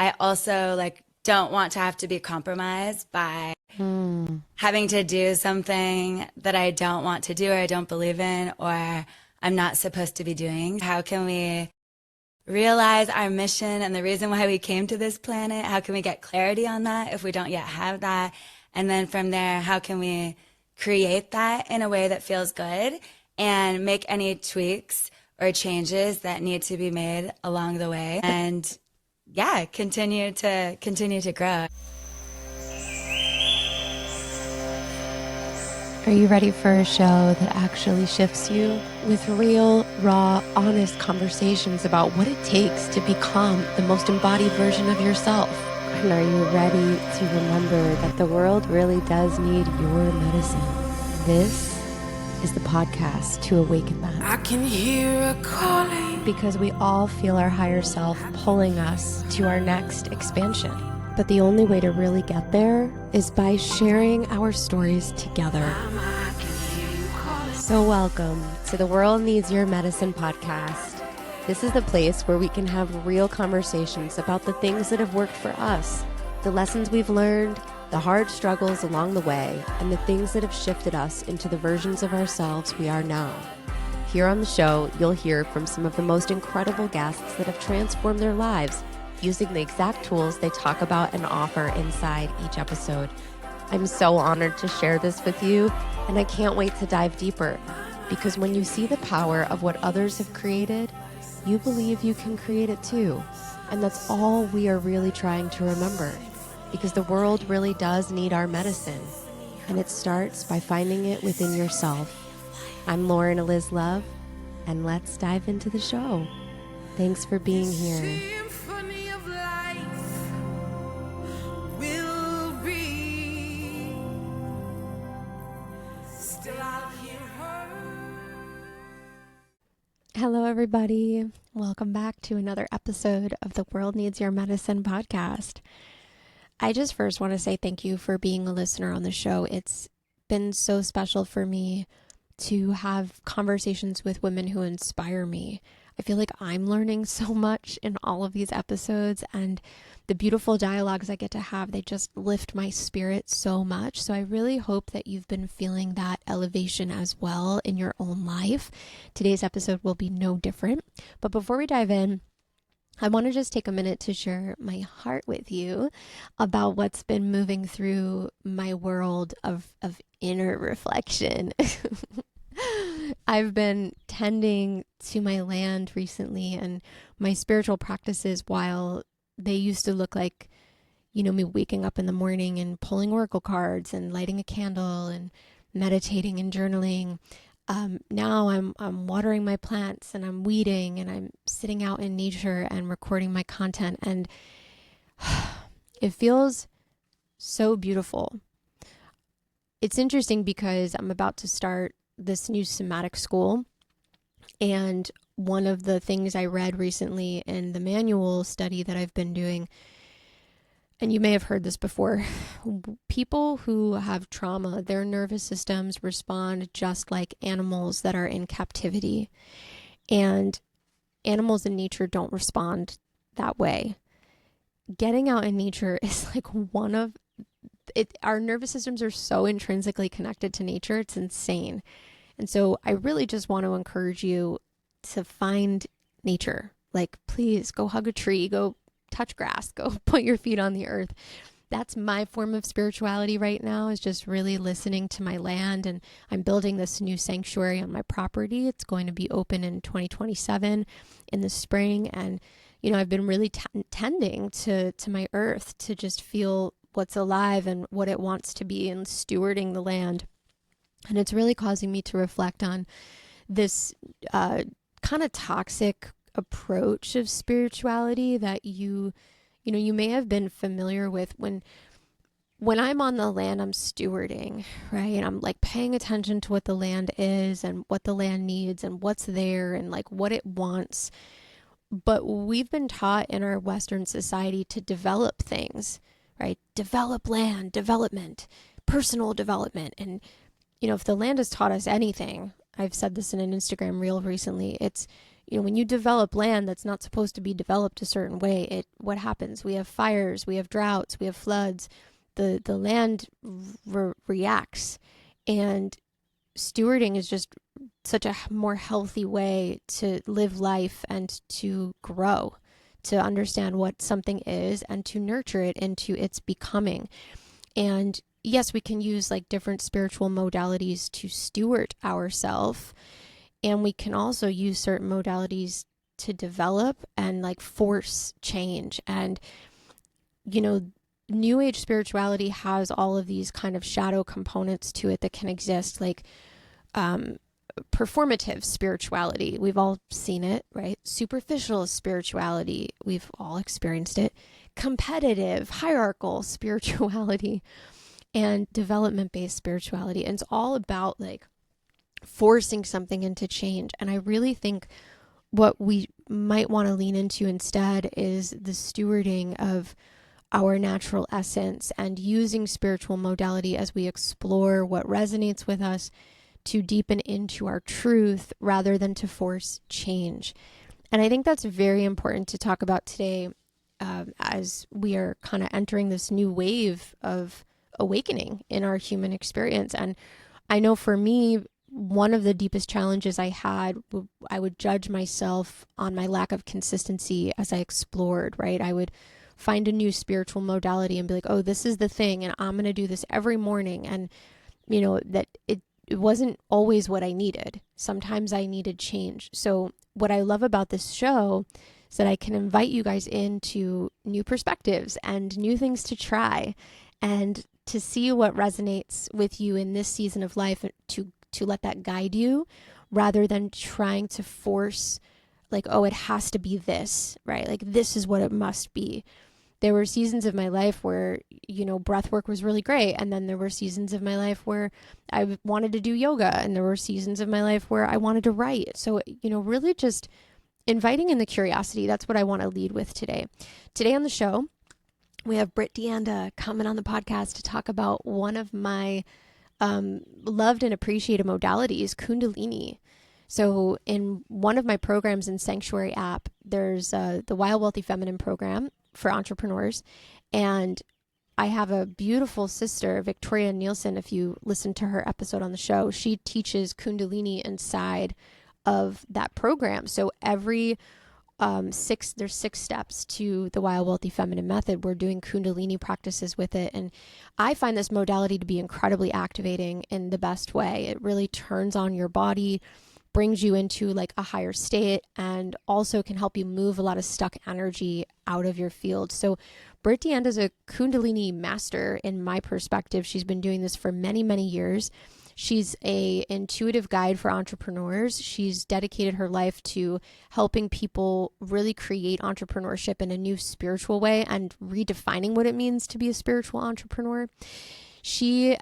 I also like don't want to have to be compromised by having to do something that I don't want to do or I don't believe in or I'm not supposed to be doing. How can we realize our mission and the reason why we came to this planet? How can we get clarity on that if we don't yet have that? And then from there, how can we create that in a way that feels good and make any tweaks or changes that need to be made along the way? And yeah, continue to grow. Are you ready for a show that actually shifts you with real, raw, honest conversations about what it takes to become the most embodied version of yourself? And are you ready to remember that the world really does need your medicine? This is the podcast to awaken that. I can hear a calling. Because we all feel our higher self pulling us to our next expansion. But the only way to really get there is by sharing our stories together. So welcome to the World Needs Your Medicine podcast. This is the place where we can have real conversations about the things that have worked for us, the lessons we've learned, the hard struggles along the way, and the things that have shifted us into the versions of ourselves we are now. Here on the show, you'll hear from some of the most incredible guests that have transformed their lives using the exact tools they talk about and offer inside each episode. I'm so honored to share this with you, and I can't wait to dive deeper, because when you see the power of what others have created, you believe you can create it too. And that's all we are really trying to remember, because the world really does need our medicine, and it starts by finding it within yourself. I'm Lauren Eliz Love, and let's dive into the show. Thanks for being here. Hello, everybody. Welcome back to another episode of the World Needs Your Medicine podcast. I just first want to say thank you for being a listener on the show. It's been so special for me to have conversations with women who inspire me. I feel like I'm learning so much in all of these episodes, and the beautiful dialogues I get to have, they just lift my spirit so much. So I really hope that you've been feeling that elevation as well in your own life. Today's episode will be no different. But before we dive in, I want to just take a minute to share my heart with you about what's been moving through my world of inner reflection. I've been tending to my land recently, and my spiritual practices, while they used to look like, me waking up in the morning and pulling oracle cards and lighting a candle and meditating and journaling. Now I'm watering my plants and I'm weeding and I'm sitting out in nature and recording my content, and it feels so beautiful. It's interesting because I'm about to start this new somatic school, and one of the things I read recently in the manual study that I've been doing, and you may have heard this before, people who have trauma, their nervous systems respond just like animals that are in captivity, and animals in nature don't respond that way. Getting out in nature is like our nervous systems are so intrinsically connected to nature. It's insane. And so I really just want to encourage you to find nature. Like, please go hug a tree, go touch grass, go put your feet on the earth. That's my form of spirituality right now, is just really listening to my land. And I'm building this new sanctuary on my property. It's going to be open in 2027 in the spring. And, I've been really tending to my earth to just feel what's alive and what it wants to be, and stewarding the land. And it's really causing me to reflect on this kind of toxic approach of spirituality that you may have been familiar with. When I'm on the land, I'm stewarding, right? And I'm like paying attention to what the land is and what the land needs and what's there and like what it wants. But we've been taught in our Western society to develop things, right? Develop land, development, personal development. And, if the land has taught us anything, I've said this in an Instagram reel recently, it's You know, when you develop land that's not supposed to be developed a certain way, what happens? We have fires, we have droughts, we have floods. The land reacts, and stewarding is just such a more healthy way to live life and to grow, to understand what something is and to nurture it into its becoming. And yes, we can use like different spiritual modalities to steward ourselves. And we can also use certain modalities to develop and like force change. And, you know, New Age spirituality has all of these kind of shadow components to it that can exist, like performative spirituality. We've all seen it, right? Superficial spirituality. We've all experienced it. Competitive, hierarchical spirituality, and development-based spirituality. And it's all about like forcing something into change. And I really think what we might want to lean into instead is the stewarding of our natural essence and using spiritual modality as we explore what resonates with us to deepen into our truth rather than to force change. And I think that's very important to talk about today as we are kind of entering this new wave of awakening in our human experience. And I know for me, one of the deepest challenges I had, I would judge myself on my lack of consistency as I explored, right? I would find a new spiritual modality and be like, oh, this is the thing, and I'm going to do this every morning. And, you know, that it wasn't always what I needed. Sometimes I needed change. So what I love about this show is that I can invite you guys into new perspectives and new things to try and to see what resonates with you in this season of life, to let that guide you rather than trying to force like, oh, it has to be this, right? Like, this is what it must be. There were seasons of my life where, you know, breath work was really great. And then there were seasons of my life where I wanted to do yoga. And there were seasons of my life where I wanted to write. So, you know, really just inviting in the curiosity. That's what I want to lead with today. Today on the show, we have Britt Deanda coming on the podcast to talk about one of my loved and appreciated modalities, Kundalini. So in one of my programs in Sanctuary app, there's the Wild Wealthy Feminine program for entrepreneurs. And I have a beautiful sister, Victoria Nielsen. If you listen to her episode on the show, she teaches Kundalini inside of that program. So every there's 6 steps to the Wild Wealthy Feminine method. We're doing Kundalini practices with it. And I find this modality to be incredibly activating in the best way. It really turns on your body, brings you into like a higher state, and also can help you move a lot of stuck energy out of your field. So Britt Deanda is a Kundalini master in my perspective. She's been doing this for many, many years. She's a intuitive guide for entrepreneurs. She's dedicated her life to helping people really create entrepreneurship in a new spiritual way and redefining what it means to be a spiritual entrepreneur. She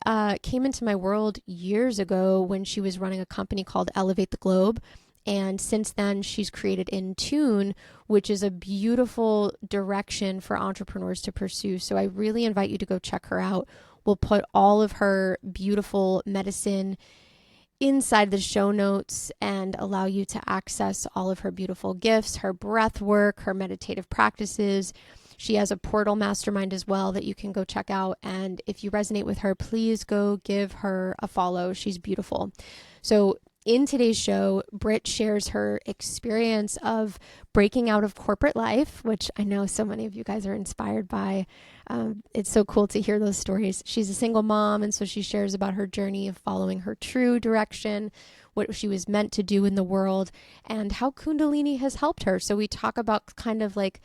came into my world years ago when she was running a company called Elevate the Globe. And since then, she's created In Tune, which is a beautiful direction for entrepreneurs to pursue. So I really invite you to go check her out. We'll put all of her beautiful medicine inside the show notes and allow you to access all of her beautiful gifts, her breath work, her meditative practices. She has a portal mastermind as well that you can go check out. And if you resonate with her, please go give her a follow. She's beautiful. So in today's show, Britt shares her experience of breaking out of corporate life, which I know so many of you guys are inspired by. It's so cool to hear those stories. She's a single mom, and so she shares about her journey of following her true direction, what she was meant to do in the world, and how Kundalini has helped her. So we talk about kind of like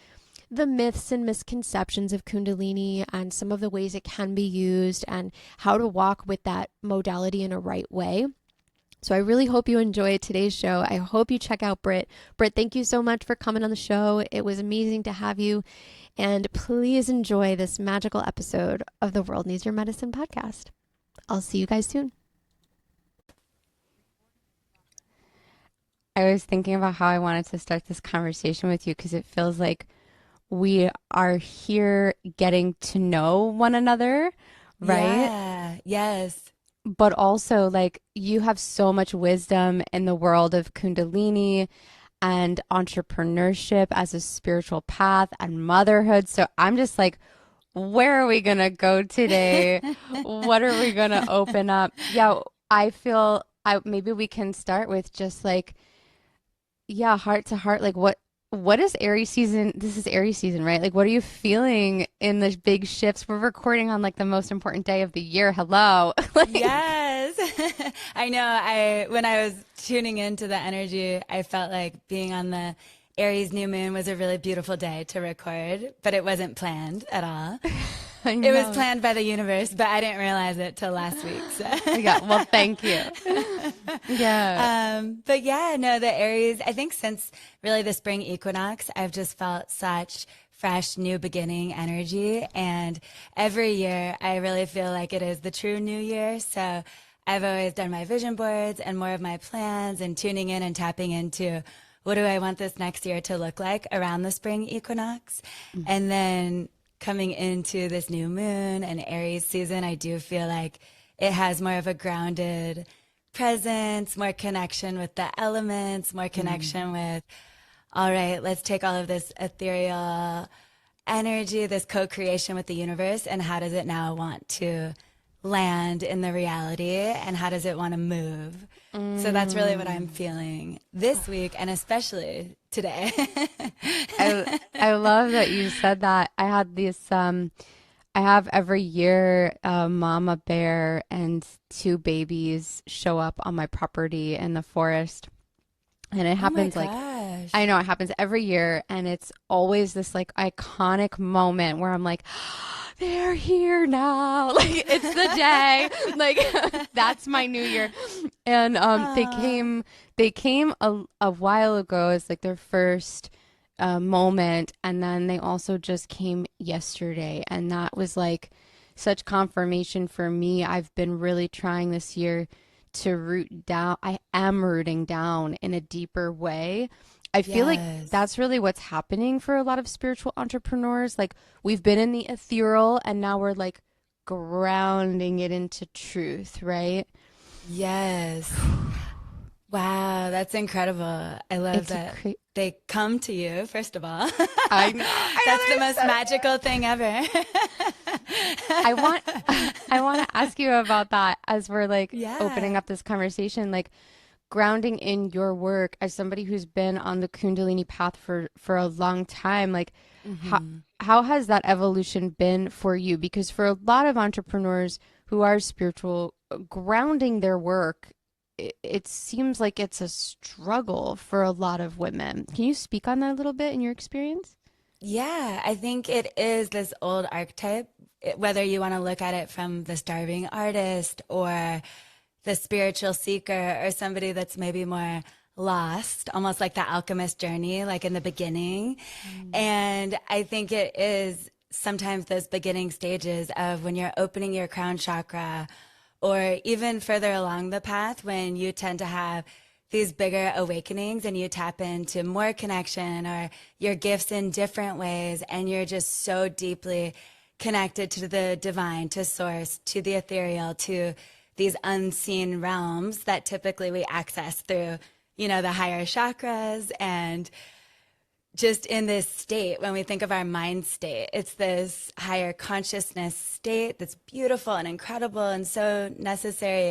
the myths and misconceptions of Kundalini and some of the ways it can be used and how to walk with that modality in a right way. So I really hope you enjoy today's show. I hope you check out Britt. Britt, thank you so much for coming on the show. It was amazing to have you. And please enjoy this magical episode of the World Needs Your Medicine podcast. I'll see you guys soon. I was thinking about how I wanted to start this conversation with you because it feels like we are here getting to know one another, right? Yeah, yes. But also, like, you have so much wisdom in the world of Kundalini and entrepreneurship as a spiritual path and motherhood. So I'm just like, where are we going to go today? What are we going to open up? Yeah, I feel maybe we can start with just like, yeah, heart to heart. Like what is Aries season? This is Aries season, right? Like, what are you feeling in the big shifts? We're recording on like the most important day of the year. Hello. Like, Yes. I know. When I was tuning into the energy, I felt like being on the Aries new moon was a really beautiful day to record, but it wasn't planned at all. I know. It was planned by the universe, but I didn't realize it till last week. So. Yeah. Well, thank you. Yeah. But yeah, no, the Aries, I think since really the spring equinox, I've just felt such fresh new beginning energy. And every year I really feel like it is the true new year. So I've always done my vision boards and more of my plans and tuning in and tapping into what do I want this next year to look like around the spring equinox. Mm-hmm. And then coming into this new moon and Aries season, I do feel like it has more of a grounded presence, more connection with the elements, more connection with, all right, let's take all of this ethereal energy, this co-creation with the universe, and how does it now want to land in the reality, and how does it want to move? So that's really what I'm feeling this week, and especially today. I love that you said that. I had this, I have every year a mama bear and 2 babies show up on my property in the forest. And it happens gosh. I know it happens every year. And it's always this like iconic moment where I'm like, they're here now. Like it's the day. Like that's my new year. And they came a while ago as like their first moment. And then they also just came yesterday. And that was like such confirmation for me. I've been really trying this year to root down. I am rooting down in a deeper way. I feel like that's really what's happening for a lot of spiritual entrepreneurs. Like we've been in the ethereal and now we're like grounding it into truth, right? Yes. Wow, that's incredible. I love that they come to you, first of all. I know. That's the most magical thing ever. I want to ask you about that as we're like opening up this conversation, like grounding in your work as somebody who's been on the Kundalini path for a long time. Like how has that evolution been for you? Because for a lot of entrepreneurs who are spiritual, grounding their work, it seems like it's a struggle for a lot of women. Can you speak on that a little bit in your experience? Yeah, I think it is this old archetype, whether you want to look at it from the starving artist or the spiritual seeker or somebody that's maybe more lost, almost like the alchemist journey, like in the beginning. And I think it is sometimes those beginning stages of when you're opening your crown chakra, or even further along the path when you tend to have these bigger awakenings and you tap into more connection or your gifts in different ways, and you're just so deeply connected to the divine, to source, to the ethereal, to these unseen realms that typically we access through, you know, the higher chakras. And just in this state, when we think of our mind state, it's this higher consciousness state that's beautiful and incredible and so necessary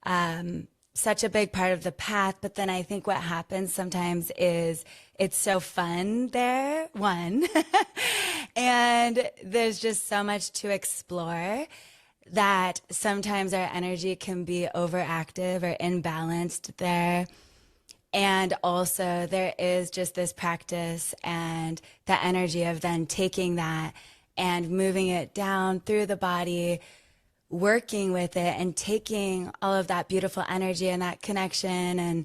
and such a big part of the path. But then I think what happens sometimes is it's so fun there, and there's just so much to explore that sometimes our energy can be overactive or imbalanced there. And also there is just this practice and the energy of then taking that and moving it down through the body, working with it and taking all of that beautiful energy and that connection and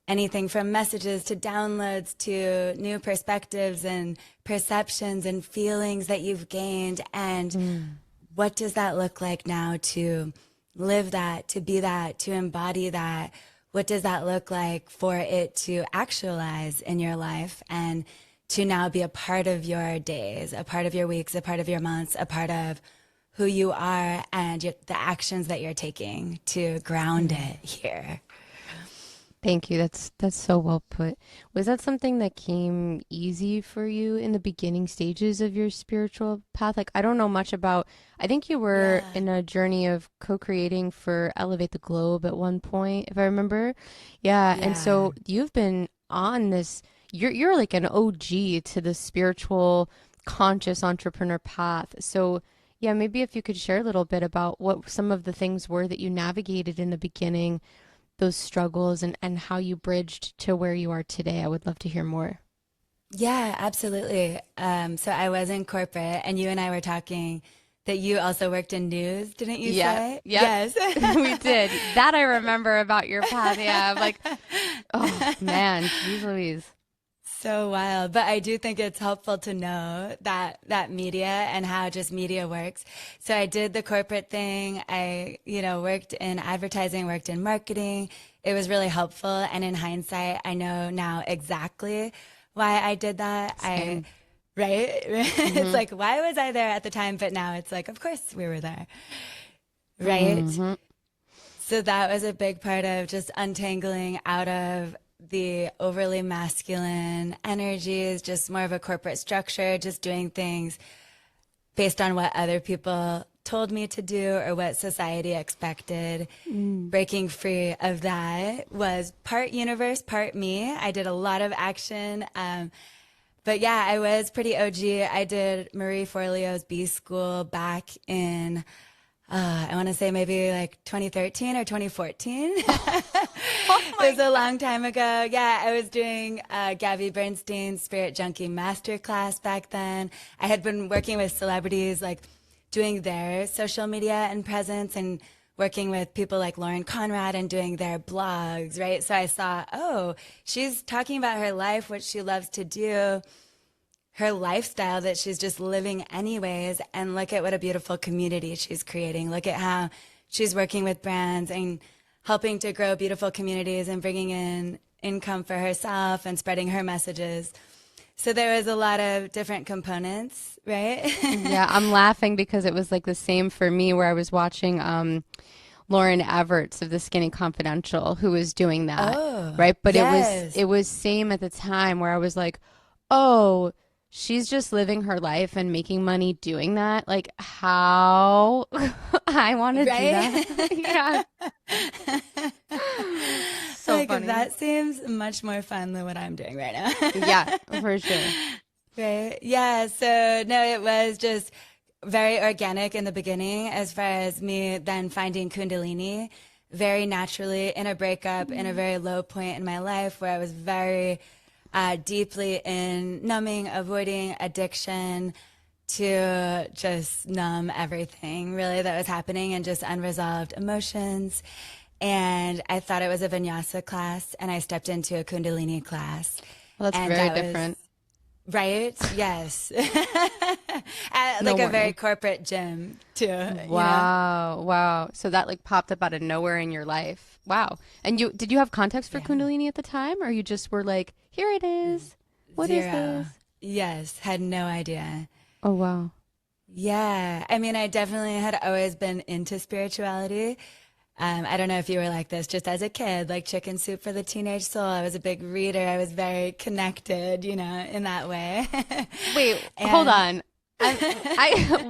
anything from messages to downloads to new perspectives and perceptions and feelings that you've gained. And what does that look like now to live that, to be that, to embody that? What does that look like for it to actualize in your life and to now be a part of your days, a part of your weeks, a part of your months, a part of who you are and the actions that you're taking to ground it here? Thank you. That's so well put. Was that something that came easy for you in the beginning stages of your spiritual path? Like, I don't know much about, I think you were Yeah. in a journey of co-creating for Elevate the Globe at one point, if I remember. Yeah, and Yeah. so you've been on this, you're like an OG to the spiritual conscious entrepreneur path. So, yeah, maybe if you could share a little bit about what some of the things were that you navigated in the beginning, those struggles, and how you bridged to where you are today. I would love to hear more. Yeah, absolutely. So I was in corporate, and you and I were talking that you also worked in news, didn't you Yeah. say? Yep. Yes. We did. That I remember about your path. Yeah. I'm like, oh man, geez Louise. So wild. But I do think it's helpful to know that media and how just media works. So I did the corporate thing. I, worked in advertising, worked in marketing. It was really helpful. And in hindsight, I know now exactly why I did that. Same. Right? It's Mm-hmm. like, why was I there at the time? But now it's like, of course we were there. Right? Mm-hmm. So that was a big part of just untangling out of the overly masculine energies, just more of a corporate structure, just doing things based on what other people told me to do or what society expected. Breaking free of that was part universe, part me. I did a lot of action. But yeah, I was pretty OG. I did Marie Forleo's B School back in I want to say maybe like 2013 or 2014. It was a long time ago. Yeah, I was doing Gabby Bernstein's Spirit Junkie Masterclass back then. I had been working with celebrities, like doing their social media and presence, and working with people like Lauren Conrad and doing their blogs, right? So I saw, oh, she's talking about her life, what she loves to do, her lifestyle that she's just living anyways, and look at what a beautiful community she's creating. Look at how she's working with brands and helping to grow beautiful communities and bringing in income for herself and spreading her messages. So there was a lot of different components, right? Yeah, I'm laughing because it was like the same for me where I was watching Lauren Everts of the Skinny Confidential who was doing that, Oh, right? But yes. it was same at the time where I was like, oh, she's just living her life and making money doing that. Like how I want to do Right? that. Yeah. So Like funny. that seems much more fun than what I'm doing right now. Yeah, for sure. Right. Yeah. So no, it was just very organic in the beginning as far as me then finding Kundalini very naturally in a breakup, in a very low point in my life where I was very deeply in numbing, avoiding addiction to just numb everything really that was happening and just unresolved emotions. And I thought it was a vinyasa class, and I stepped into a Kundalini class. Well, that's And very that was different. right. Yes. At No like a very warning. corporate gym too, Wow, wow. So that like popped up out of nowhere in your life. Wow. And you did you have context for Yeah. Kundalini at the time, or you just were like, here it is. What is Zero. this? Yes. Had no idea. Oh, wow. Yeah. I mean, I definitely had always been into spirituality. I don't know if you were like this just as a kid, like Chicken Soup for the Teenage Soul. I was a big reader. I was very connected, in that way. Wait, hold on.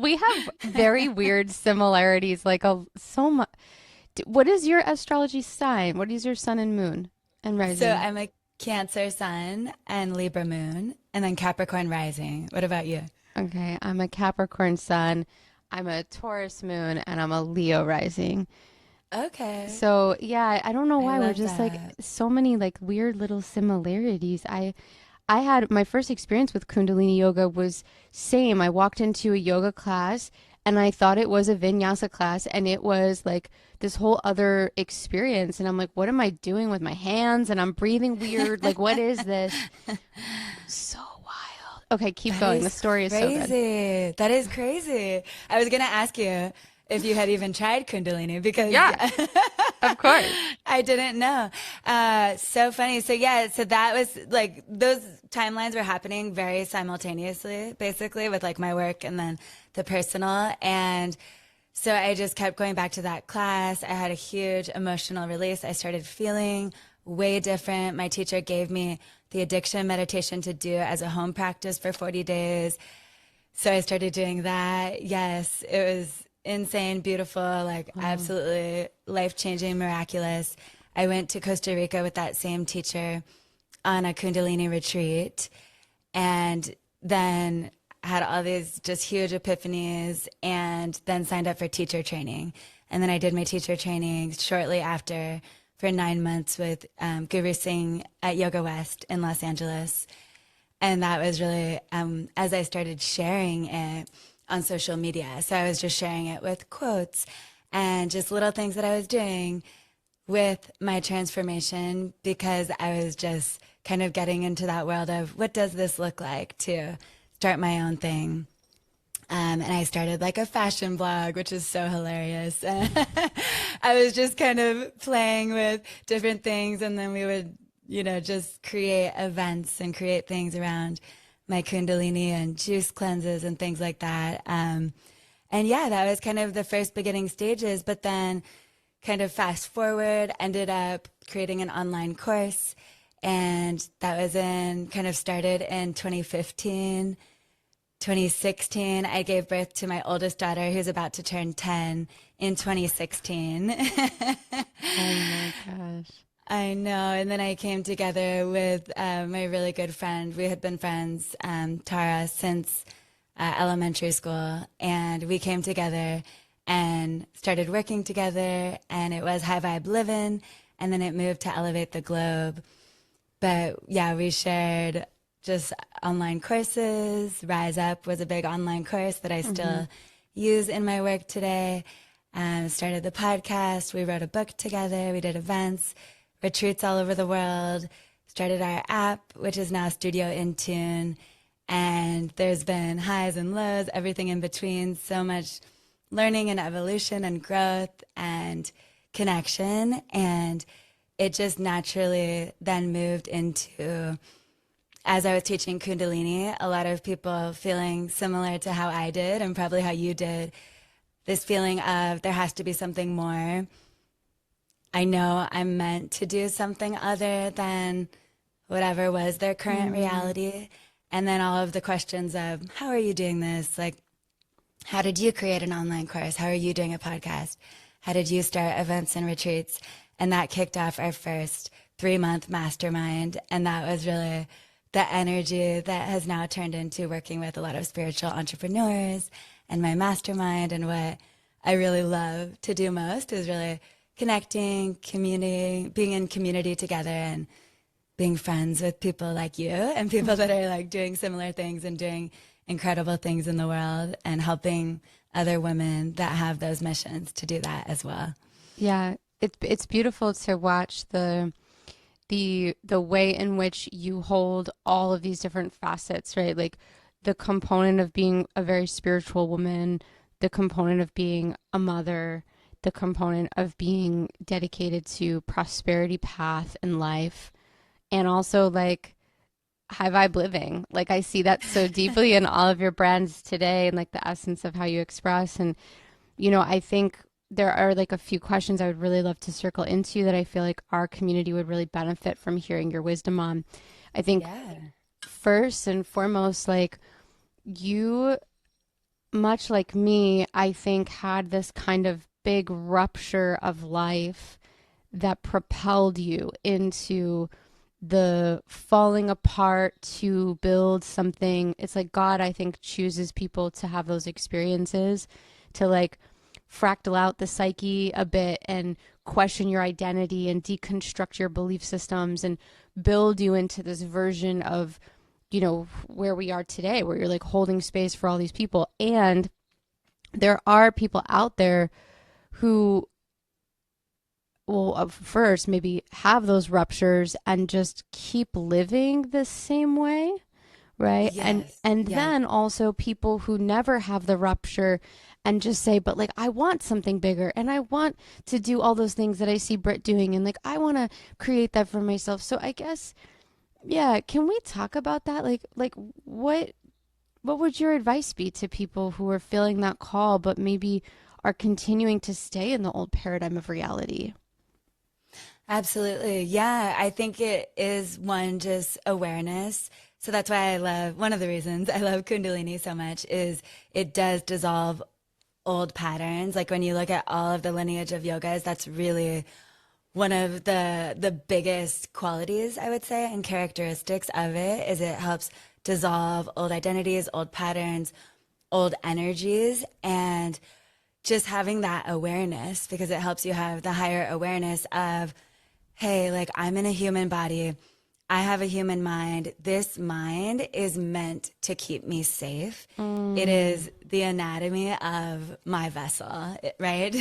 We have very weird similarities, like so much. What is your astrology sign? What is your sun and moon and So rising? I'm a Cancer sun and Libra moon, and then Capricorn rising. What about you? Okay, I'm a Capricorn sun, I'm a Taurus moon, and I'm a Leo rising. Okay. So yeah, I don't know I why we're love just like that. so many like weird little similarities. I had my first experience with Kundalini yoga was same. I walked into a yoga class and I thought it was a vinyasa class and it was like this whole other experience and I'm like, what am I doing with my hands? And I'm breathing weird. Like, what is this? So wild. Okay, keep That going. The is story is so good. crazy. That is crazy. I was going to ask you if you had even tried Kundalini because Yeah, of course. I didn't know. So funny. So yeah, so that was like those timelines were happening very simultaneously, basically with like my work and then the personal. And so I just kept going back to that class. I had a huge emotional release. I started feeling way different. My teacher gave me the addiction meditation to do as a home practice for 40 days. So I started doing that. Yes, it was insane, beautiful, like absolutely life-changing, miraculous. I went to Costa Rica with that same teacher on a Kundalini retreat, and then had all these just huge epiphanies, and then signed up for teacher training. And then I did my teacher training shortly after for 9 months with Guru Singh at Yoga West in Los Angeles. And that was really, as I started sharing it on social media. So I was just sharing it with quotes and just little things that I was doing with my transformation, because I was just kind of getting into that world of what does this look like to start my own thing. And I started like a fashion blog, which is so hilarious. I was just kind of playing with different things, and then we would, just create events and create things around my Kundalini and juice cleanses and things like that. And yeah, that was kind of the first beginning stages, but then kind of fast forward, ended up creating an online course, and that was started in 2015. 2016, I gave birth to my oldest daughter, who's about to turn 10 in 2016. Oh my gosh. I know. And then I came together with my really good friend. We had been friends, Tara, since elementary school. And we came together and started working together. And it was High Vibe Livin'. And then it moved to Elevate the Globe. But yeah, we shared just online courses. Rise Up was a big online course that I still use in my work today. Started the podcast. We wrote a book together. We did events, retreats all over the world. Started our app, which is now Studio Intune. And there's been highs and lows, everything in between. So much learning and evolution and growth and connection. And it just naturally then moved into, as I was teaching Kundalini, a lot of people feeling similar to how I did and probably how you did, this feeling of there has to be something more. I know I'm meant to do something other than whatever was their current reality. And then all of the questions of, how are you doing this? Like, how did you create an online course? How are you doing a podcast? How did you start events and retreats? And that kicked off our first 3-month mastermind. And that was really the energy that has now turned into working with a lot of spiritual entrepreneurs and my mastermind. And what I really love to do most is really connecting, community, being in community together, and being friends with people like you and people that are like doing similar things and doing incredible things in the world, and helping other women that have those missions to do that as well. Yeah, it's beautiful to watch the way in which you hold all of these different facets, right? Like the component of being a very spiritual woman, the component of being a mother, the component of being dedicated to prosperity path in life, and also like high vibe living. Like I see that so deeply in all of your brands today, and like the essence of how you express. And, I think there are like a few questions I would really love to circle into that I feel like our community would really benefit from hearing your wisdom on. I think first and foremost, like you, much like me, I think had this kind of big rupture of life that propelled you into the falling apart to build something. It's like God, I think, chooses people to have those experiences, to like fractal out the psyche a bit and question your identity and deconstruct your belief systems and build you into this version of, where we are today, where you're like holding space for all these people. And there are people out there who will first maybe have those ruptures and just keep living the same way, right? Yes. And then also people who never have the rupture and just say, but like, I want something bigger, and I want to do all those things that I see Britt doing, and like, I want to create that for myself. So I guess, yeah, can we talk about that? Like what would your advice be to people who are feeling that call, but maybe are continuing to stay in the old paradigm of reality? Absolutely. Yeah. I think it is one, just awareness. So that's why one of the reasons I love Kundalini so much is it does dissolve old patterns. Like when you look at all of the lineage of yogas, that's really one of the biggest qualities, I would say, and characteristics of it is it helps dissolve old identities, old patterns, old energies, and just having that awareness, because it helps you have the higher awareness of, hey, like I'm in a human body. I have a human mind. This mind is meant to keep me safe. It is the anatomy of my vessel, right?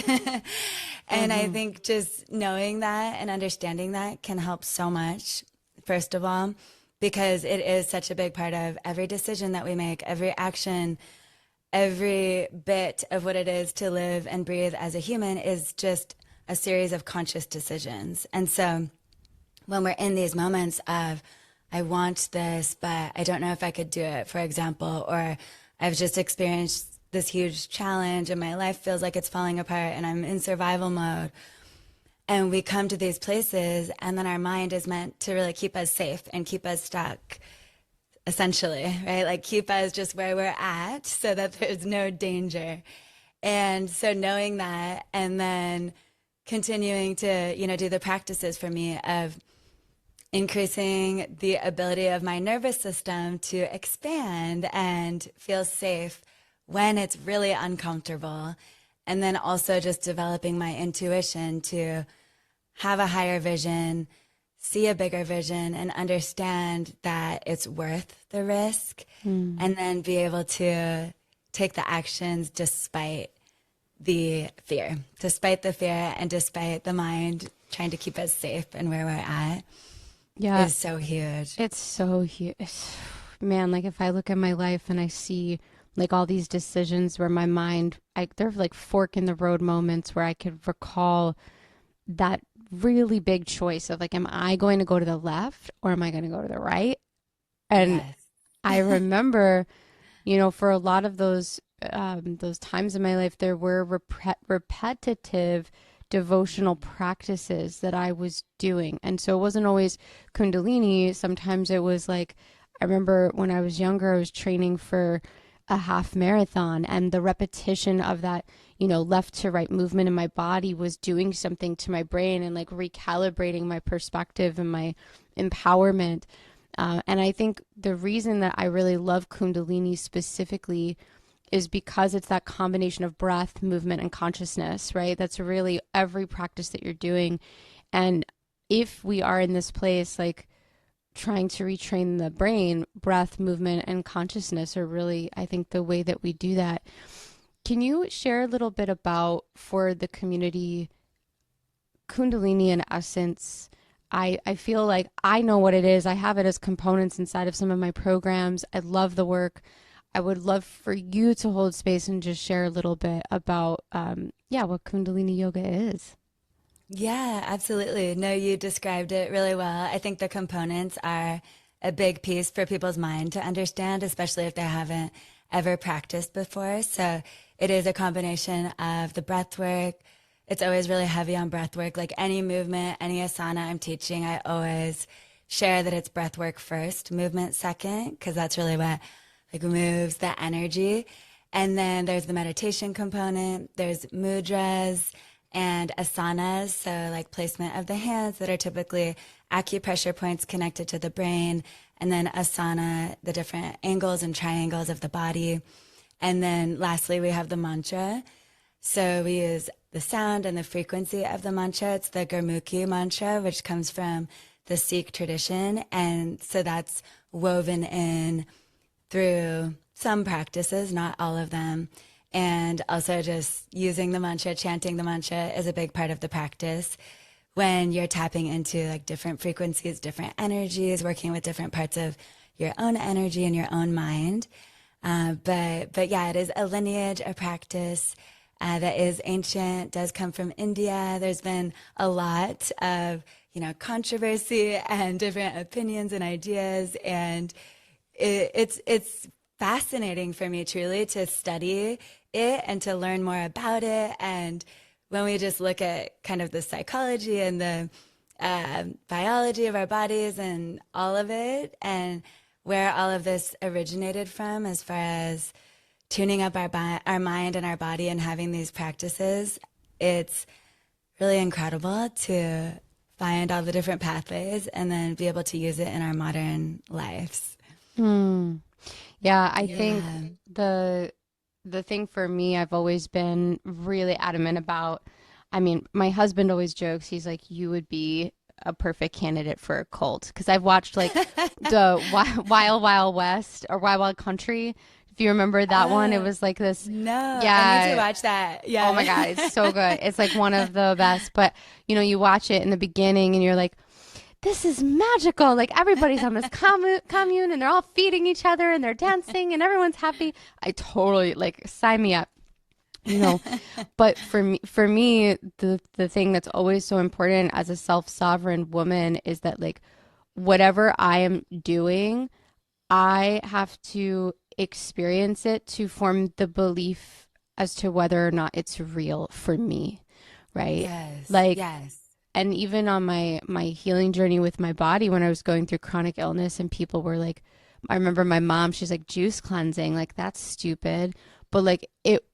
And I think just knowing that and understanding that can help so much, first of all, because it is such a big part of every decision that we make, every action, every bit of what it is to live and breathe as a human is just a series of conscious decisions. And so when we're in these moments of, I want this, but I don't know if I could do it, for example, or I've just experienced this huge challenge and my life feels like it's falling apart and I'm in survival mode. And we come to these places and then our mind is meant to really keep us safe and keep us stuck, essentially, right? Like keep us just where we're at so that there's no danger. And so knowing that and then continuing to, do the practices for me of increasing the ability of my nervous system to expand and feel safe when it's really uncomfortable. And then also just developing my intuition to have a higher vision, see a bigger vision, and understand that it's worth the risk. And then be able to take the actions despite the fear, and despite the mind trying to keep us safe and where we're at. Yeah. Is so huge. It's so huge. Man, like if I look at my life and I see like all these decisions where my mind, they're like fork in the road moments where I could recall that really big choice of like, am I going to go to the left or am I going to go to the right? And Yes. I remember, for a lot of those times in my life, there were repetitive devotional practices that I was doing. And so it wasn't always Kundalini. Sometimes it was like, I remember when I was younger, I was training for a half marathon and the repetition of that, left to right movement in my body was doing something to my brain and like recalibrating my perspective and my empowerment. And I think the reason that I really love Kundalini specifically is because it's that combination of breath, movement, and consciousness, right? That's really every practice that you're doing. And if we are in this place, like trying to retrain the brain, breath, movement, and consciousness are really, I think, the way that we do that. Can you share a little bit about, for the community, Kundalini in essence? I feel like I know what it is. I have it as components inside of some of my programs. I love the work. I would love for you to hold space and just share a little bit about, what Kundalini yoga is. Yeah, absolutely. No, you described it really well. I think the components are a big piece for people's mind to understand, especially if they haven't ever practiced before. So it is a combination of the breath work. It's always really heavy on breath work. Like any movement, any asana I'm teaching, I always share that it's breath work first, movement second, because that's really what like moves the energy. And then there's the meditation component. There's mudras and asanas, so like placement of the hands that are typically acupressure points connected to the brain. And then asana, the different angles and triangles of the body. And then lastly, we have the mantra. So we use the sound and the frequency of the mantra. It's the Gurmukhi mantra, which comes from the Sikh tradition. And so that's woven in through some practices, not all of them. And also just using the mantra, chanting the mantra is a big part of the practice when you're tapping into like different frequencies, different energies, working with different parts of your own energy and your own mind. But yeah, it is a lineage, a practice that is ancient, does come from India. There's been a lot of, controversy and different opinions and ideas. And it's fascinating for me truly to study it and to learn more about it. And when we just look at kind of the psychology and the biology of our bodies and all of it, and where all of this originated from as far as tuning up our mind and our body and having these practices. It's really incredible to find all the different pathways and then be able to use it in our modern lives. Yeah, I think the thing for me, I've always been really adamant about. I mean, my husband always jokes, he's like, you would be a perfect candidate for a cult. Because I've watched like the Wild Wild West or Wild Wild Country. If you remember that one, it was like this. No, yeah, I need to watch that. Yeah. Oh my God, it's so good. It's like one of the best. But, you know, you watch it in the beginning and you're like, this is magical. Like everybody's on this commune and they're all feeding each other and they're dancing and everyone's happy. I totally like sign me up. You know, but for me, the thing that's always so important as a self-sovereign woman is that like whatever I am doing, I have to experience it to form the belief as to whether or not it's real for me, right? Yes. Like, yes. And even on my healing journey with my body, when I was going through chronic illness and people were like, I remember my mom, she's like, juice cleansing, like that's stupid, but like it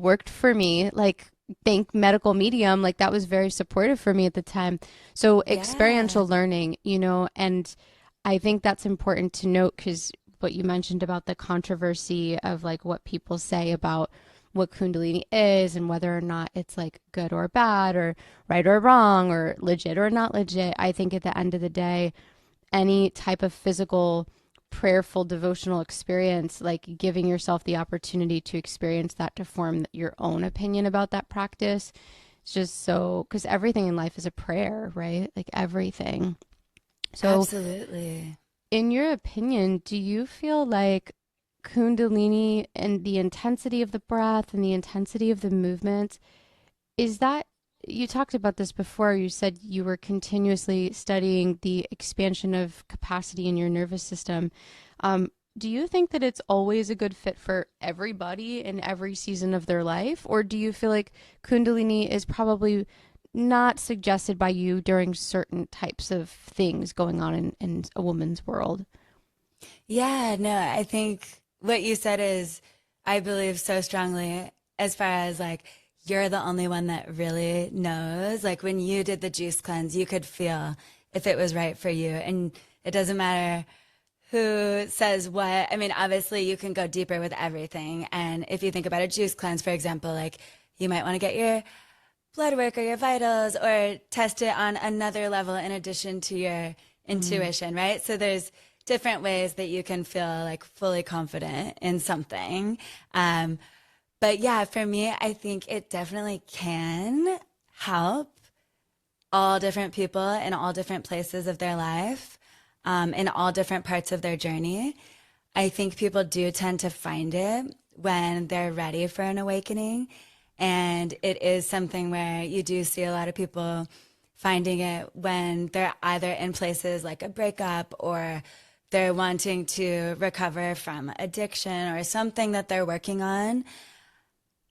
worked for me. Like, thank medical medium, like that was very supportive for me at the time. So experiential learning, you know, and I think that's important to note because what you mentioned about the controversy of like what people say about what Kundalini is and whether or not it's like good or bad or right or wrong or legit or not legit. I think at the end of the day, any type of physical prayerful devotional experience, like giving yourself the opportunity to experience that to form your own opinion about that practice. It's just so, because everything in life is a prayer, right? Like everything. So absolutely. In your opinion, do you feel like Kundalini and the intensity of the breath and the intensity of the movement, is that, you talked about this before, you said you were continuously studying the expansion of capacity in your nervous system. Do you think that it's always a good fit for everybody in every season of their life? Or do you feel like Kundalini is probably not suggested by you during certain types of things going on in a woman's world? Yeah, no, I think what you said is, I believe so strongly as far as like, you're the only one that really knows. Like when you did the juice cleanse, you could feel if it was right for you. And it doesn't matter who says what. I mean, obviously you can go deeper with everything. And if you think about a juice cleanse, for example, like you might want to get your blood work or your vitals or test it on another level in addition to your intuition, right? So there's different ways that you can feel like fully confident in something. But yeah, for me, I think it definitely can help all different people in all different places of their life, in all different parts of their journey. I think people do tend to find it when they're ready for an awakening. And it is something where you do see a lot of people finding it when they're either in places like a breakup or they're wanting to recover from addiction or something that they're working on.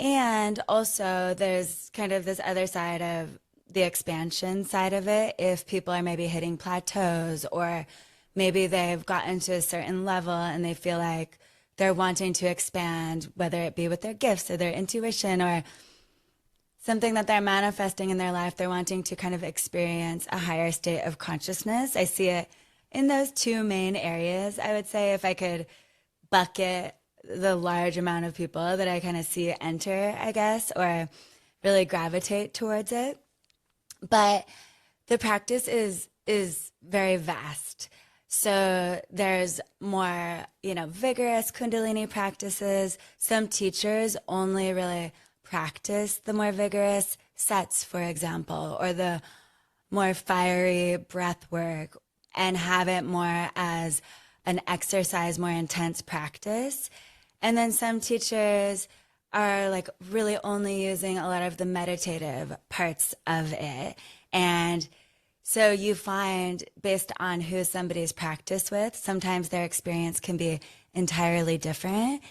And also there's kind of this other side of the expansion side of it. If people are maybe hitting plateaus or maybe they've gotten to a certain level and they feel like they're wanting to expand, whether it be with their gifts or their intuition or something that they're manifesting in their life, they're wanting to kind of experience a higher state of consciousness. I see it in those two main areas. I would say if I could bucket the large amount of people that I kind of see enter, I guess, or really gravitate towards it. But the practice is very vast. So there's more, vigorous Kundalini practices. Some teachers only really practice the more vigorous sets, for example, or the more fiery breath work and have it more as an exercise, more intense practice. And then some teachers are like really only using a lot of the meditative parts of it. And so you find based on who somebody's practiced with, sometimes their experience can be entirely different.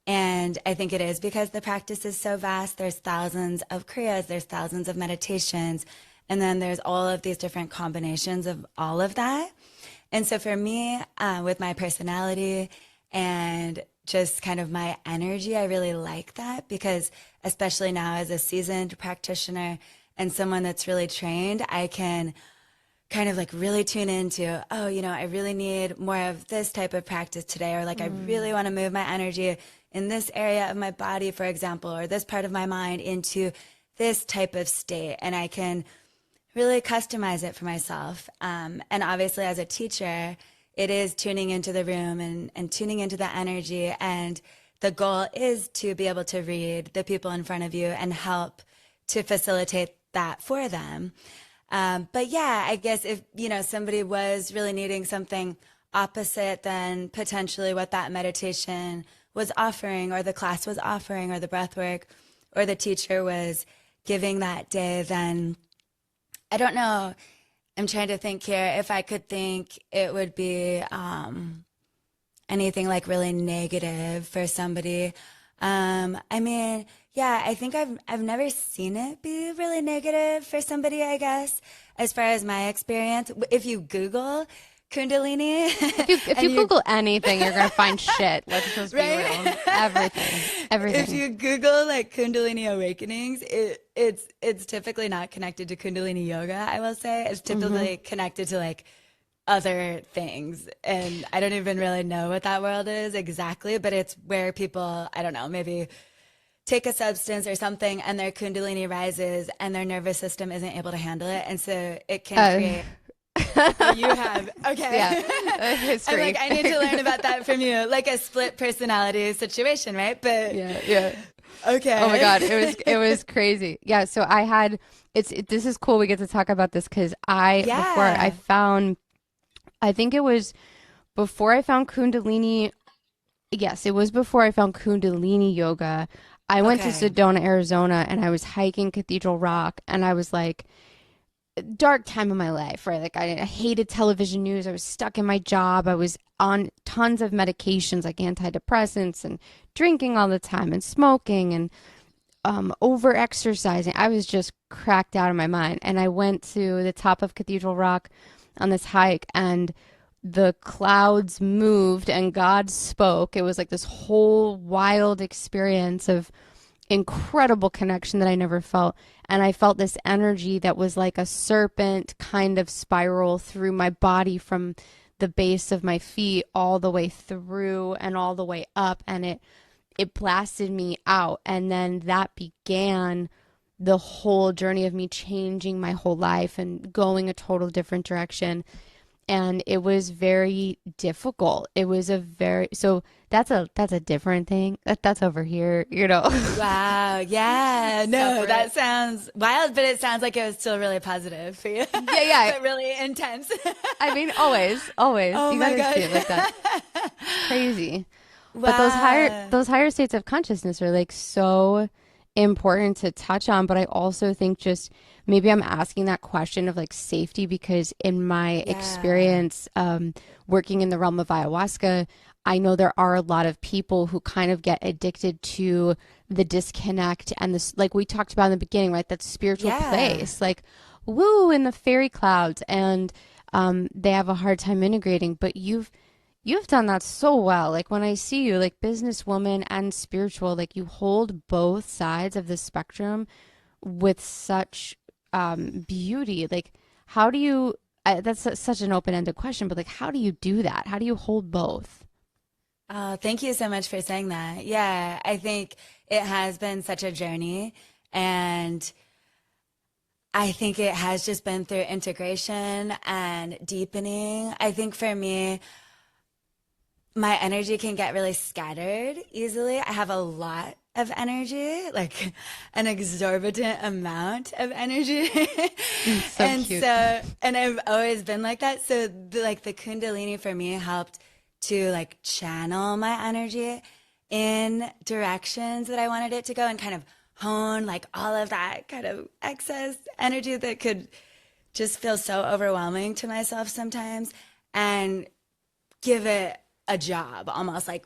And I think it is because the practice is so vast. There's thousands of kriyas, there's thousands of meditations, And then there's all of these different combinations of all of that. And so for me, with my personality and just kind of my energy, I really like that, because especially now as a seasoned practitioner and someone that's really trained, I can kind of like really tune into, oh, you know, I really need more of this type of practice today, or like I really want to move my energy in this area of my body, for example, or this part of my mind into this type of state. And I can really customize it for myself. And obviously as a teacher, it is tuning into the room and tuning into the energy. And the goal is to be able to read the people in front of you and help to facilitate that for them. But yeah, I guess if, you know, somebody was really needing something opposite than potentially what that meditation was offering, or the class was offering, or the breath work, or the teacher was giving that day, then I don't know. I'm trying to think here. If I could think, it would be anything like really negative for somebody. I mean, yeah, I think I've never seen it be really negative for somebody, I guess, as far as my experience. If you Google Kundalini, If you Google anything, you're gonna find shit. Let's just be real. Everything. if you Google like Kundalini awakenings, it's typically not connected to Kundalini yoga, I will say. It's typically connected to like other things. And I don't even really know what that world is exactly, but it's where people, I don't know, maybe take a substance or something and their Kundalini rises and their nervous system isn't able to handle it. And so it can create. You have, okay. Yeah, history. I'm like, I need to learn about that from you, like a split personality situation, right? But yeah. okay. Oh my God, it was crazy. Yeah, so I had this is cool. We get to talk about this because before I found, I think it was before I found Kundalini. Yes, it was before I found Kundalini yoga. I went to Sedona, Arizona, and I was hiking Cathedral Rock, and I was like, dark time of my life, right? Like I hated television news. I was stuck in my job. I was on tons of medications like antidepressants and drinking all the time and smoking and over exercising. I was just cracked out of my mind. And I went to the top of Cathedral Rock on this hike, and the clouds moved and God spoke. It was like this whole wild experience of incredible connection that I never felt. And I felt this energy that was like a serpent kind of spiral through my body from the base of my feet all the way through and all the way up. And it blasted me out. And then that began the whole journey of me changing my whole life and going a total different direction. And it was very difficult. It was so that's a different thing. That's over here, you know. Wow. Yeah. No, that sounds wild, but it sounds like it was still really positive for you. Yeah. But really intense. I mean, always. Oh You my gotta God. see it like that. Crazy. Wow. But those higher states of consciousness are like so important to touch on. But I also think just maybe I'm asking that question of like safety because in my experience working in the realm of ayahuasca, I know there are a lot of people who kind of get addicted to the disconnect and this, like we talked about in the beginning, right? That spiritual place, like woo in the fairy clouds, and they have a hard time integrating. But you've done that so well. Like when I see you, like businesswoman and spiritual, like you hold both sides of the spectrum with such beauty. Like how do you? That's such an open-ended question, but like how do you do that? How do you hold both? Oh, thank you so much for saying that. Yeah, I think it has been such a journey, and I think it has just been through integration and deepening. I think for me, my energy can get really scattered easily. I have a lot of energy, like an exorbitant amount of energy. So and cute. and I've always been like that. So the Kundalini for me helped to like channel my energy in directions that I wanted it to go and kind of hone like all of that kind of excess energy that could just feel so overwhelming to myself sometimes, and give it a job, almost like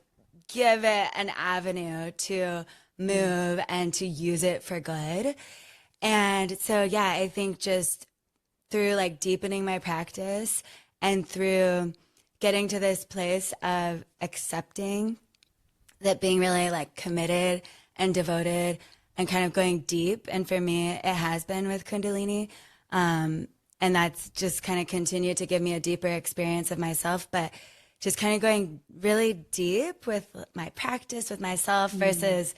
give it an avenue to move and to use it for good. And so, yeah, I think just through like deepening my practice and through getting to this place of accepting that being really like committed and devoted and kind of going deep. And for me, it has been with Kundalini. And that's just kind of continued to give me a deeper experience of myself, but just kind of going really deep with my practice with myself versus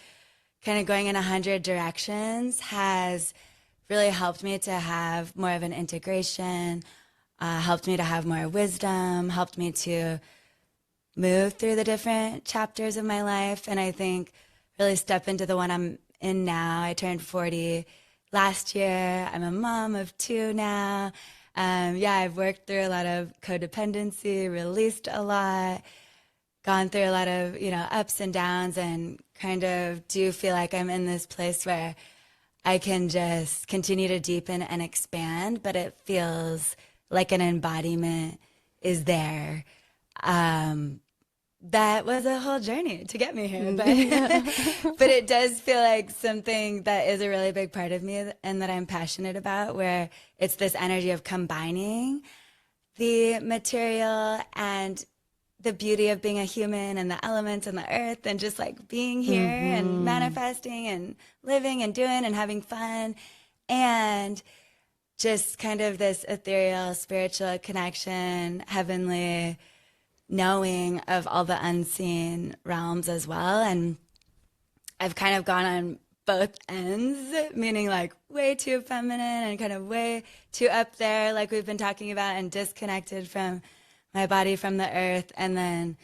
kind of going in 100 directions has really helped me to have more of an integration, helped me to have more wisdom, helped me to move through the different chapters of my life. And I think really step into the one I'm in now. I turned 40 last year. I'm a mom of 2 now. I've worked through a lot of codependency, released a lot, gone through a lot of, ups and downs, and kind of do feel like I'm in this place where I can just continue to deepen and expand, but it feels like an embodiment is there. That was a whole journey to get me here, but it does feel like something that is a really big part of me and that I'm passionate about, where it's this energy of combining the material and the beauty of being a human and the elements and the earth and just like being here and manifesting and living and doing and having fun, and just kind of this ethereal, spiritual connection, heavenly knowing of all the unseen realms as well. And I've kind of gone on both ends, meaning like way too feminine and kind of way too up there, like we've been talking about, and disconnected from my body, from the earth, and then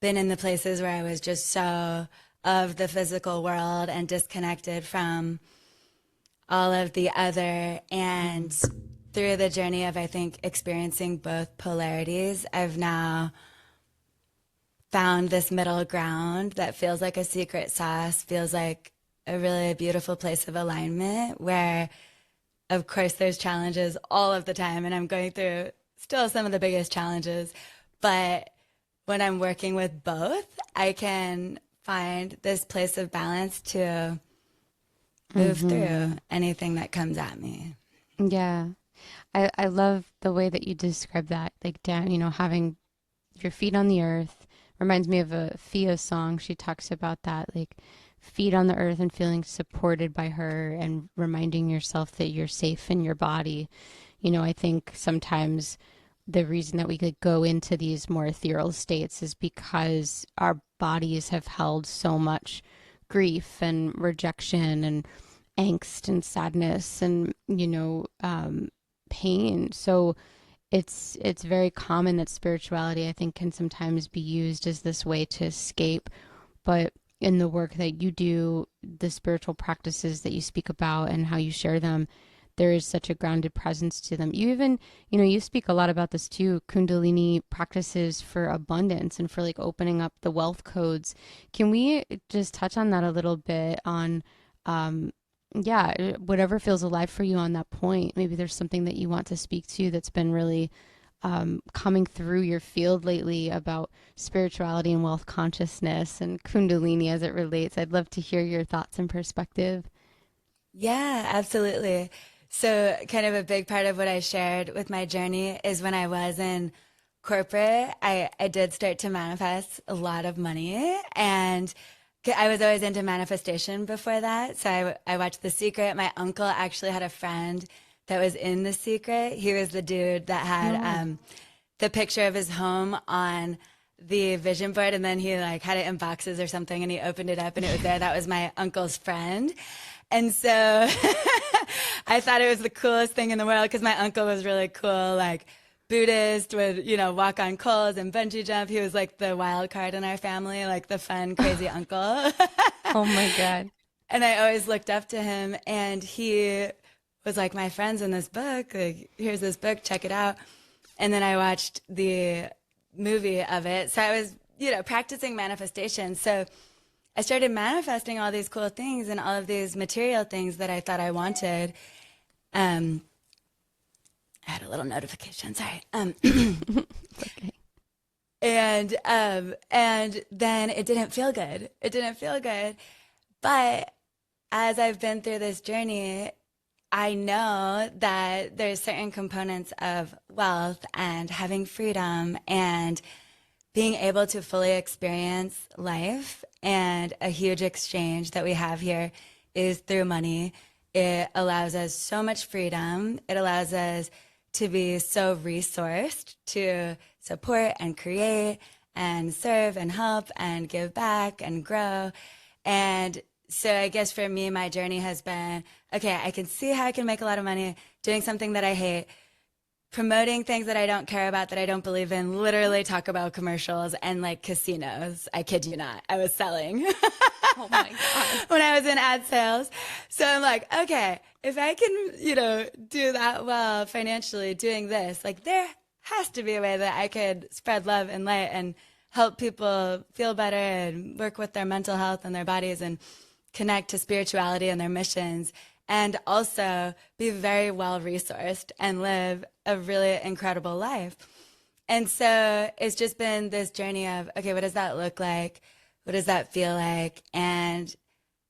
been in the places where I was just so of the physical world and disconnected from all of the other. And through the journey of, I think, experiencing both polarities, I've now found this middle ground that feels like a secret sauce, feels like a really beautiful place of alignment, where, of course, there's challenges all of the time, and I'm going through still some of the biggest challenges. But when I'm working with both, I can find this place of balance to move through anything that comes at me. Yeah. I love the way that you describe that, like down, having your feet on the earth. Reminds me of a Fia song. She talks about that, like feet on the earth and feeling supported by her and reminding yourself that you're safe in your body. I think sometimes the reason that we could go into these more ethereal states is because our bodies have held so much grief and rejection and angst and sadness and, pain. So it's very common that spirituality, I think, can sometimes be used as this way to escape. But in the work that you do, the spiritual practices that you speak about and how you share them, there is such a grounded presence to them. You even, you speak a lot about this too, Kundalini practices for abundance and for like opening up the wealth codes. Can we just touch on that a little bit on, whatever feels alive for you on that point? Maybe there's something that you want to speak to that's been really coming through your field lately about spirituality and wealth consciousness and Kundalini as it relates. I'd love to hear your thoughts and perspective. Yeah, absolutely. So kind of a big part of what I shared with my journey is when I was in corporate, I did start to manifest a lot of money, and I was always into manifestation before that. So I watched The Secret. My uncle actually had a friend that was in The Secret. He was the dude that had the picture of his home on the vision board, and then he like had it in boxes or something, and he opened it up and it was there. That was my uncle's friend. And so I thought it was the coolest thing in the world because my uncle was really cool, like Buddhist, would, walk on coals and bungee jump. He was like the wild card in our family, like the fun, crazy uncle. Oh my God. And I always looked up to him, and he was like, my friend's in this book. Like, here's this book, check it out. And then I watched the movie of it. So I was, practicing manifestation. So I started manifesting all these cool things and all of these material things that I thought I wanted. I had a little notification, sorry. Okay. And then it didn't feel good. It didn't feel good. But as I've been through this journey, I know that there's certain components of wealth and having freedom and being able to fully experience life, and a huge exchange that we have here is through money. It allows us so much freedom. It allows us to be so resourced to support and create and serve and help and give back and grow. And so I guess for me, my journey has been, okay, I can see how I can make a lot of money doing something that I hate, promoting things that I don't care about, that I don't believe in, literally Taco Bell commercials and like casinos. I kid you not. I was selling Oh my God. when I was in ad sales. So I'm like, okay, if I can, do that well financially doing this, like there has to be a way that I could spread love and light and help people feel better and work with their mental health and their bodies and connect to spirituality and their missions, and also be very well resourced and live a really incredible life. And so it's just been this journey of, okay, what does that look like? What does that feel like? And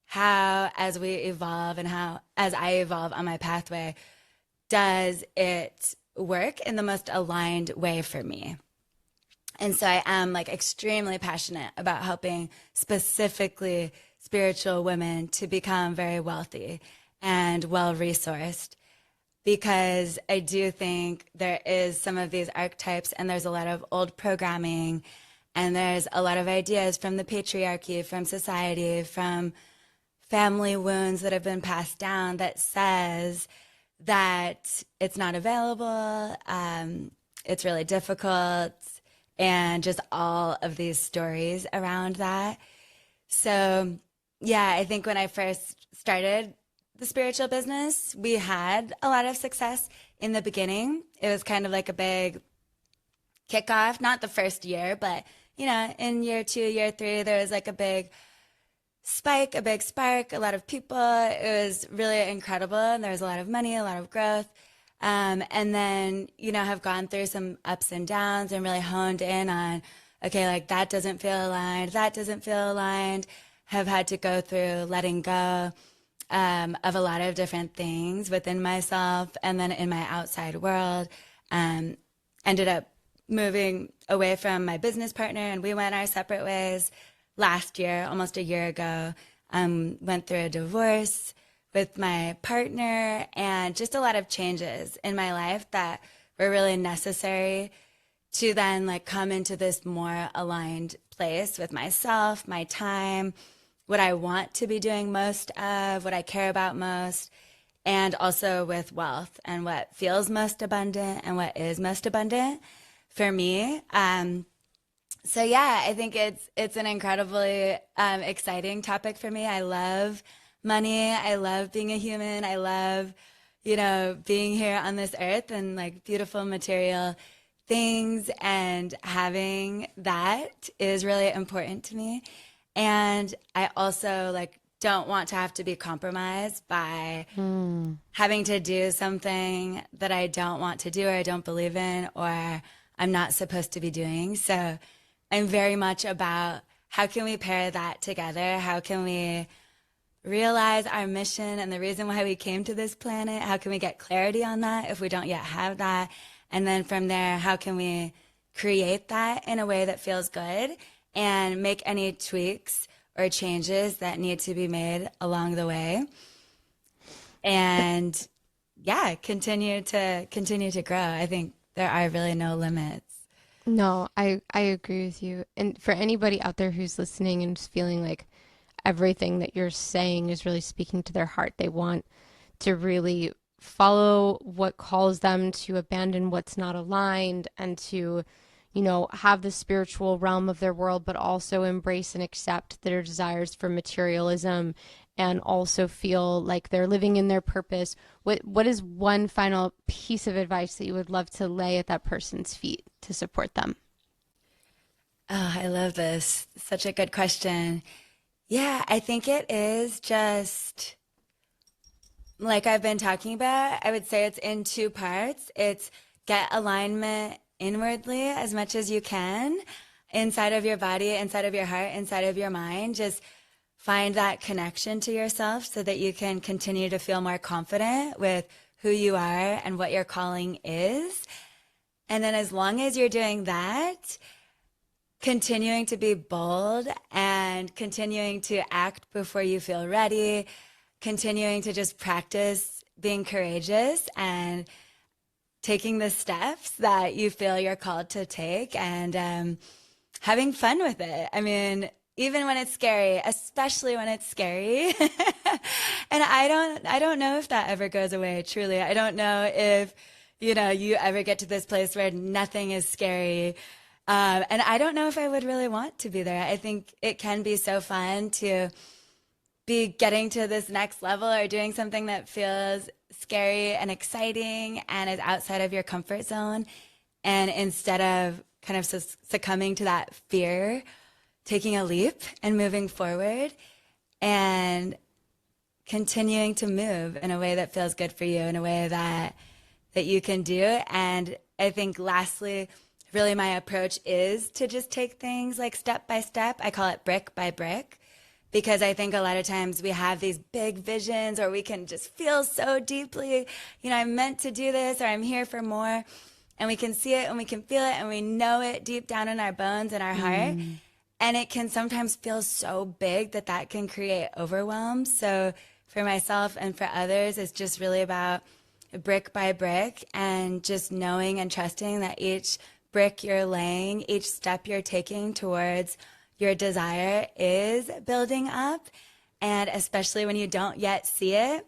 how, as we evolve and how, as I evolve on my pathway, does it work in the most aligned way for me? And so I am like extremely passionate about helping specifically spiritual women to become very wealthy and well-resourced, because I do think there is some of these archetypes, and there's a lot of old programming, and there's a lot of ideas from the patriarchy, from society, from family wounds that have been passed down that says that it's not available, it's really difficult, and just all of these stories around that. So, yeah, I think when I first started the spiritual business, we had a lot of success in the beginning. It was kind of like a big kickoff, not the first year, but, in year 2, year 3, there was like a big spike, a big spark, a lot of people. It was really incredible, and there was a lot of money, a lot of growth. And then, have gone through some ups and downs and really honed in on, okay, like that doesn't feel aligned, that doesn't feel aligned. Have had to go through letting go of a lot of different things within myself and then in my outside world. Ended up moving away from my business partner, and we went our separate ways last year, almost a year ago. Went through a divorce with my partner, and just a lot of changes in my life that were really necessary to then like come into this more aligned place with myself, my time, what I want to be doing most of, what I care about most, and also with wealth and what feels most abundant and what is most abundant for me. So yeah, I think it's an incredibly exciting topic for me. I love money. I love being a human. I love, being here on this earth and like beautiful material things, and having that is really important to me. And I also like don't want to have to be compromised by having to do something that I don't want to do or I don't believe in or I'm not supposed to be doing. So I'm very much about how can we pair that together? How can we realize our mission and the reason why we came to this planet? How can we get clarity on that if we don't yet have that? And then from there, how can we create that in a way that feels good and make any tweaks or changes that need to be made along the way? And yeah, continue to grow. I think there are really no limits. No, I agree with you. And for anybody out there who's listening and just feeling like everything that you're saying is really speaking to their heart, they want to really follow what calls them to abandon what's not aligned and to, have the spiritual realm of their world, but also embrace and accept their desires for materialism and also feel like they're living in their purpose. What is one final piece of advice that you would love to lay at that person's feet to support them? Oh, I love this. Such a good question. Yeah, I think it is just like I've been talking about. I would say it's in two parts. It's get alignment inwardly as much as you can, inside of your body, inside of your heart, inside of your mind. Just find that connection to yourself so that you can continue to feel more confident with who you are and what your calling is. And then as long as you're doing that, continuing to be bold and continuing to act before you feel ready, continuing to just practice being courageous and taking the steps that you feel you're called to take, and having fun with it. I mean, even when it's scary, especially when it's scary. And I don't know if that ever goes away, truly. I don't know if, you ever get to this place where nothing is scary. And I don't know if I would really want to be there. I think it can be so fun to be getting to this next level or doing something that feels scary and exciting and is outside of your comfort zone. And instead of kind of succumbing to that fear, taking a leap and moving forward and continuing to move in a way that feels good for you, in a way that you can do. And I think lastly, really my approach is to just take things like step by step. I call it brick by brick, because I think a lot of times we have these big visions, or we can just feel so deeply, I'm meant to do this, or I'm here for more. And we can see it and we can feel it and we know it deep down in our bones and our heart. And it can sometimes feel so big that can create overwhelm. So for myself and for others, it's just really about brick by brick and just knowing and trusting that each brick you're laying, each step you're taking towards your desire is building up. And especially when you don't yet see it,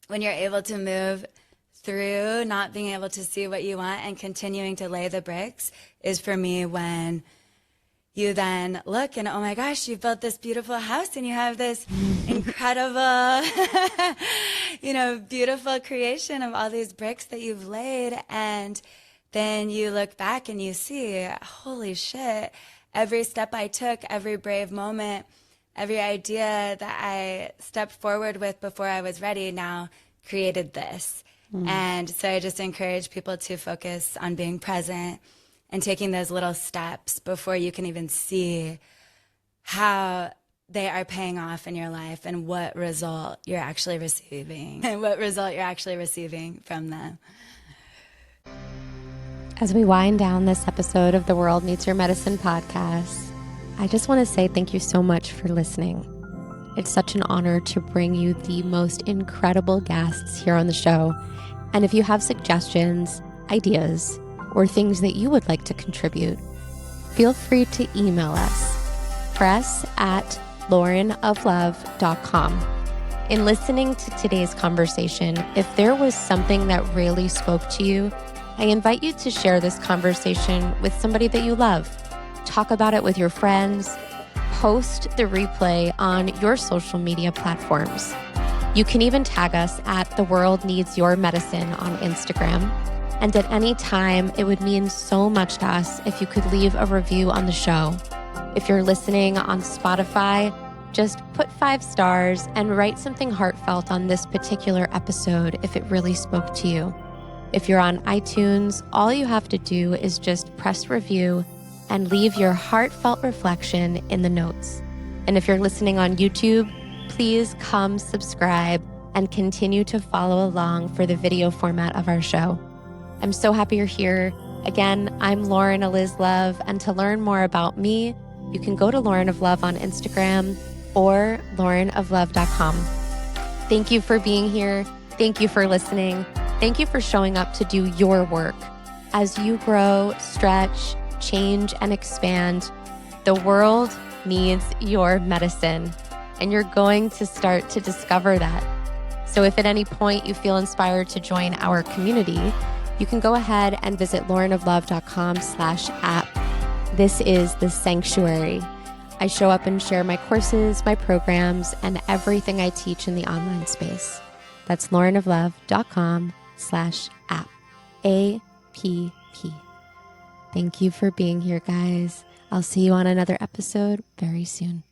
when you're able to move through not being able to see what you want and continuing to lay the bricks, is for me when you then look and, oh my gosh, you've built this beautiful house and you have this incredible, beautiful creation of all these bricks that you've laid. And then you look back and you see, holy shit, every step I took, every brave moment, every idea that I stepped forward with before I was ready now created this. And so I just encourage people to focus on being present and taking those little steps before you can even see how they are paying off in your life and what result you're actually receiving from them. As we wind down this episode of the World Needs Your Medicine podcast, I just want to say thank you so much for listening. It's such an honor to bring you the most incredible guests here on the show. And if you have suggestions, ideas, or things that you would like to contribute, feel free to email us, press@laurenoflove.com. In listening to today's conversation, if there was something that really spoke to you, I invite you to share this conversation with somebody that you love. Talk about it with your friends. Post the replay on your social media platforms. You can even tag us at The World Needs Your Medicine on Instagram. And at any time, it would mean so much to us if you could leave a review on the show. If you're listening on Spotify, just put 5 stars and write something heartfelt on this particular episode if it really spoke to you. If you're on iTunes, all you have to do is just press review and leave your heartfelt reflection in the notes. And if you're listening on YouTube, please come subscribe and continue to follow along for the video format of our show. I'm so happy you're here. Again, I'm Lauren Eliz Love, and to learn more about me, you can go to Lauren of Love on Instagram or laurenoflove.com. Thank you for being here. Thank you for listening. Thank you for showing up to do your work. As you grow, stretch, change, and expand, the world needs your medicine, and you're going to start to discover that. So if at any point you feel inspired to join our community, you can go ahead and visit laurenoflove.com/app. This is the sanctuary. I show up and share my courses, my programs, and everything I teach in the online space. That's laurenoflove.com/app. APP. Thank you for being here, guys. I'll see you on another episode very soon.